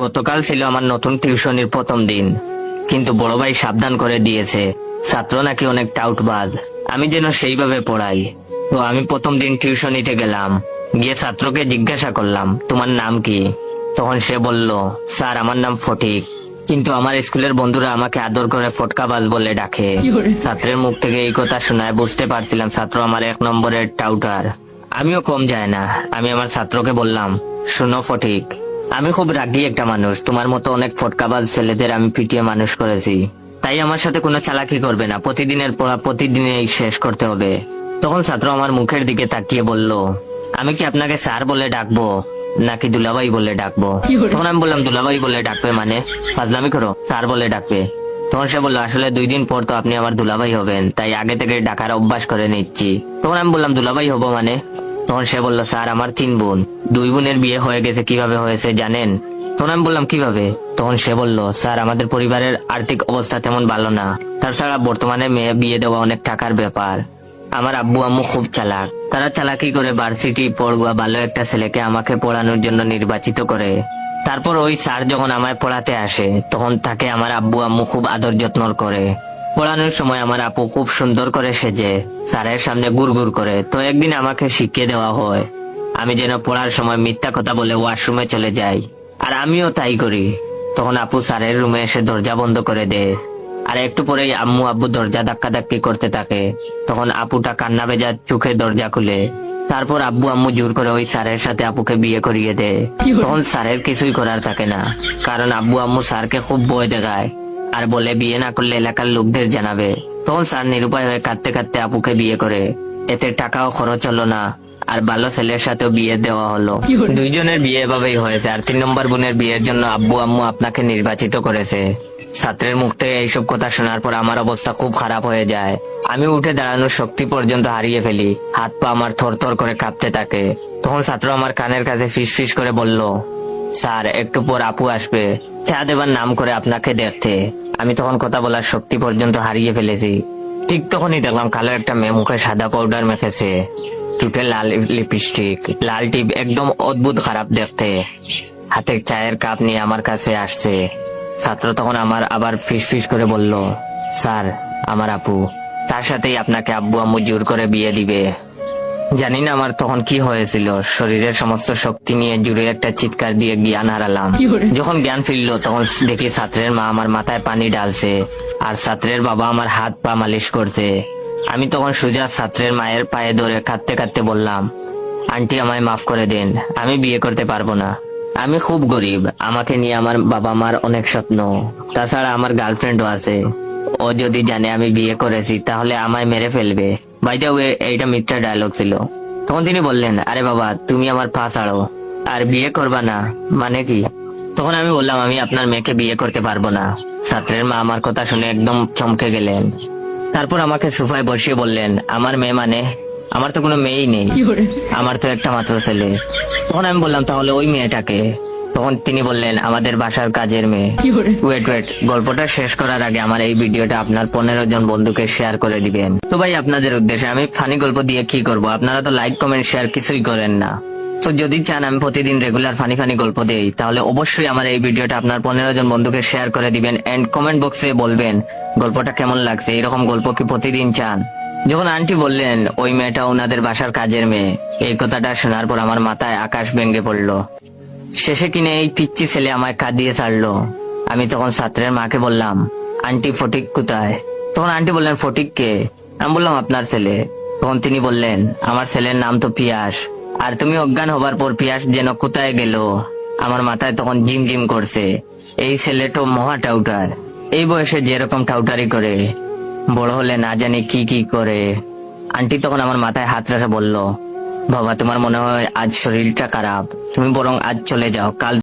গতকাল ছিল আমার নতুন টিউশনির প্রথম দিন, কিন্তু বড় ভাই সাবধান করে দিয়েছে ছাত্র নাকি অনেক টাউটবাজ, আমি যেন সেইভাবে পড়াই। তো আমি প্রথম দিন টিউশনিতে গেলাম, গিয়ে ছাত্রকে জিজ্ঞাসা করলাম, তোমার নাম কি? তখন সে বলল, স্যার আমার নাম ফটিক, কিন্তু আমার স্কুলের বন্ধুরা আমাকে আদর করে ফটকাবাজ বলে ডাকে। ছাত্রের মুখ থেকে এই কথা শোনায় বুঝতে পারছিলাম ছাত্র আমার 1 নম্বরের টাউটার। আমিও কম যায় না। আমি আমার ছাত্রকে বললাম, শোনো ফটিক, আমি খুব রাগী একটা মানুষ, তোমার মতো অনেক ফটকাবাজ ছেলেদের আমি পিটিয়ে মানুষ করেছি, তাই আমার সাথে কোনো চালাকি করবে না, প্রতিদিনের পড়া প্রতিদিনই শেষ করতে হবে। তখন ছাত্র আমার মুখের দিকে তাকিয়ে বলল, আমি কি আপনাকে স্যার বলে ডাকবো নাকি দুলাভাই বলে ডাকবো? তখন আমি বললাম, দুলাভাই বলে ডাকবে মানে? ফাজলামি করো, স্যার বলে ডাকবে। তখন সে বললো, আসলে 2 দিন পর তো আপনি আমার দুলাভাই হবেন, তাই আগে থেকে ডাকার অভ্যাস করে নিচ্ছি। তখন আমি বললাম, দুলাভাই হবো মানে? তখন সে বললো, স্যার আমার 3 বোন, 2 বোনের বিয়ে হয়ে গেছে, কিভাবে হয়েছে জানেন? তখন আমি বললাম, কিভাবে? তখন সে বলল, স্যার আমাদের পরিবারের আর্থিক অবস্থা তেমন ভালো না, তাছাড়া বর্তমানে মেয়ে বিয়ে দেওয়া অনেক টাকার ব্যাপার। আমার আব্বু আম্মু খুব চালাক, তারা চালাকি করে ভার্সিটি পড়ুয়া ভালো একটা ছেলেকে আমাকে পড়ানোর জন্য নির্বাচিত করে। তারপর ওই স্যার যখন আমায় পড়াতে আসে, তখন তাকে আমার আব্বু আম্মু খুব আদর যত্ন করে। পড়ানোর সময় আমার আপু খুব সুন্দর করে সেজে স্যারের সামনে গুড়গুড় করে। তো একদিন আমাকে শিখিয়ে দেওয়া হয় আমি যেন পড়ার সময় মিথ্যা কথা বলে ওয়াশরুমে চলে যাই, আর আমিও তাই করি। তখন আপু স্যারের রুমে এসে দরজা বন্ধ করে দেয়, আর একটু পরেই আম্মু আব্বু দরজা ধাক্কাধাক্কি করতে থাকে। তখন আপুটা কান্না ভেজা চোখে দরজা খুলে। তারপর আব্বু আম্মু জোর করে ওই স্যারের সাথে আপুকে বিয়ে করিয়ে দেয়। তখন স্যারের কিছুই করার থাকে না, কারণ আব্বু আম্মু স্যারকে খুব ভয় দেখায় আর বলে বিয়ে না করলে এলাকার লোকদের জানাবে। তখন স্যার নিরুপায় হয়ে কাঁদতে কাঁদতে আপুকে বিয়ে করে। এতে টাকাও খরচ হলো না, আর ভালো ছেলের সাথেও বিয়ে দেওয়া হলো। 2 জনের বিয়ে এভাবেই হয়েছে, আর 3 নম্বর বোনের বিয়ের জন্য আব্বু আম্মু আপনাকে নির্বাচিত করেছে। ছাত্রের মুখ থেকে এইসব কথা শোনার পর আমার অবস্থা খুব খারাপ হয়ে যায়। আমি উঠে দাঁড়ানোর শক্তি পর্যন্ত হারিয়ে ফেলি, হাত পা আমার থরথর করে কাঁপতে থাকে। তখন ছাত্র আমার কানের কাছে ফিস করে বলল, স্যার একটু পর আপু আসবে, চা দেবার নাম করে আপনাকে দেখতে। আমি তখন কথা বলার শক্তি পর্যন্ত হারিয়ে ফেলেছি। ঠিক তখনই দেখলাম কালো একটা মেয়ে মুখে সাদা পাউডার মেখেছে, টুটে লাল লিপস্টিক, লাল টিপ, একদম অদ্ভুত খারাপ দেখতে, হাতে চায়ের কাপ নিয়ে আমার কাছে আসছে। ছাত্র তখন আমার আবার ফিস করে বলল, স্যার আমার আপু, তার সাথেই আপনাকে আব্বু আম্মু জোর করে বিয়ে দিবে। জানি না আমার তখন কি হয়েছিল, শরীরের সমস্ত শক্তি নিয়ে জুড়ে একটা চিৎকার দিয়ে জ্ঞান হারালাম। যখন জ্ঞান ফিরলো তখন দেখি ছাত্রের মা আমার মাথায় পানি ঢালছে, আর ছাত্রের বাবা আমার হাত পা মালিশ করছে। আমি তখন সোজা ছাত্রের মায়ের পায়ে ধরে কাঁদতে কাঁদতে বললাম, আন্টি আমায় মাফ করে দিন, আমি বিয়ে করতে পারবো না, আমি খুব গরিব, আমাকে নিয়ে আমার বাবা মার অনেক স্বপ্ন, তাছাড়া আমার গার্লফ্রেন্ডও আছে, ও যদি জানে আমি বিয়ে করেছি তাহলে আমায় মেরে ফেলবে। বাই দ্য ওয়ে এইটা মিথ্যা ডায়লগ ছিল। তখন তিনি বললেন, আরে বাবা তুমি আমার পা ছাড়ো, আর বিয়ে করবা না মানে কি? তখন আমি বললাম, আমি আপনার মেয়েকে বিয়ে করতে পারবো না। ছাত্রের মা আমার কথা শুনে একদম চমকে গেলেন। তারপর আমাকে সোফায় বসিয়ে বললেন, আমার মেয়ে মানে? আমার তো কোনো মেয়েই নেই, আমার তো একটা মাত্র ছেলে। তখন আমি বললাম, তাহলে ওই মেয়েটাকে? তখন তিনি বললেন, আমাদের বাসার কাজের মেয়ে। ওয়েট গল্পটা শেষ করার আগে আমার এই ভিডিওটা আপনার 15 জন বন্ধুকে শেয়ার করে দিবেন। তো ভাই আপনাদের উদ্দেশ্যে, আমি ফানি গল্প দিয়ে কি করব, আপনারা তো লাইক কমেন্ট শেয়ার কিছুই করেন না। তো যদি চান আমি প্রতিদিন রেগুলার ফানি গল্প দেই, তাহলে অবশ্যই আমার এই ভিডিওটা আপনার 15 জন বন্ধুকে শেয়ার করে দিবেন, এন্ড কমেন্ট বক্সে বলবেন গল্পটা কেমন লাগছে, এরকম গল্প কি প্রতিদিন চান। যখন আন্টি বললেন ওই মেয়েটা ওনাদের বাসার কাজের মেয়ে, এই কথাটা শোনার পর আমার মাথায় আকাশ ভেঙে পড়লো। শেষে কিনে এই পিচ্চি ছেলে আমায় কাঁদিয়ে ছাড়লো। আমি তখন ছাত্রের মাকে বললাম, আন্টি ফটিক কোথায়? তখন আন্টি বললেন, ফটিক কে? আমি বললাম, আপনার ছেলে। তখন তিনি বললেন, আমার ছেলের নাম তো পিয়াস, আর তুমি অজ্ঞান হবার পর পিয়াস যেন কোথায় গেল। আমার মাথায় তখন জিম করছে, এই ছেলেটা মহা টাউটার, এই বয়সে যেরকম টাউটারি করে, বড় হলে না জানি কি করে। আন্টি তখন আমার মাথায় হাত রেখে বলল, বাবা তোমার মনে হয় আজ শরীরটা খারাপ, তুমি বরং আজ চলে যাও, কাল